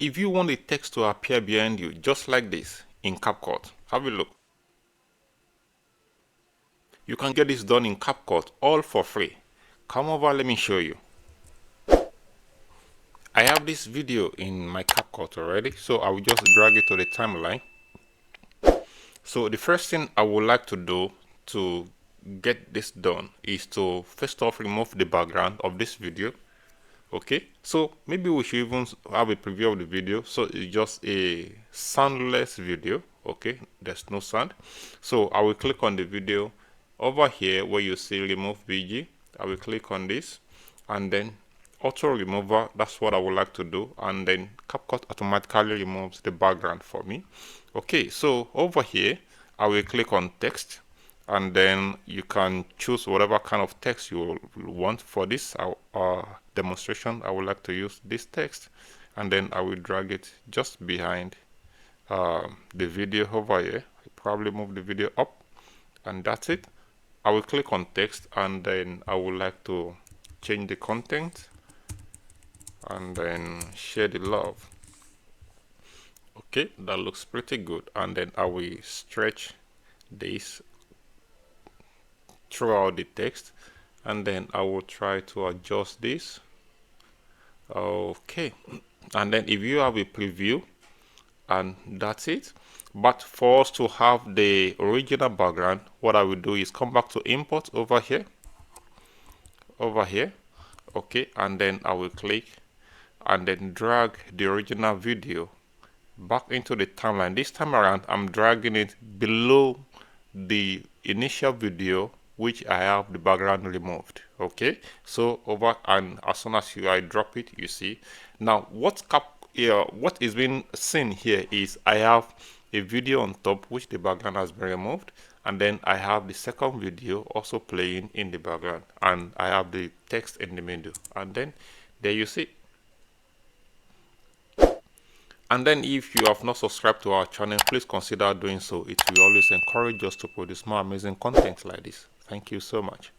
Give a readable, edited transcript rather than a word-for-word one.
if you want the text to appear behind you just like this in Capcut, have a look. You can get this done in Capcut all for free. Come over, let me show you. I have this video in my Capcut already, so I will just drag it to the timeline. So the first thing I would like to do to get this done is to first off remove the background of this video. Okay, so maybe we should even have a preview of the video, so it's just a soundless video. Okay, there's no sound. So I will click on the video over here where you see remove BG. I will click on this and then auto remover, that's what I would like to do, and then Capcut automatically removes the background for me. Okay, so over here I will click on text, and then you can choose whatever kind of text you want for this demonstration. I would like to use this text, and then I will drag it just behind the video over here. I'll probably move the video up, and that's it. I will click on text, and then I would like to change the content and then share the love. Okay, that looks pretty good, and then I will stretch this throughout the text, and then I will try to adjust this. Okay, and then if you have a preview, and that's it. But for us to have the original background, what I will do is come back to import over here, okay, and then I will click and then drag the original video back into the timeline. This time around I'm dragging it below the initial video which I have the background removed. Okay, so over, and as soon as I drop it, you see now what is being seen here is I have a video on top which the background has been removed, and then I have the second video also playing in the background, and I have the text in the middle, and then there you see. And then if you have not subscribed to our channel, please consider doing so. It will always encourage us to produce more amazing content like this. Thank you so much.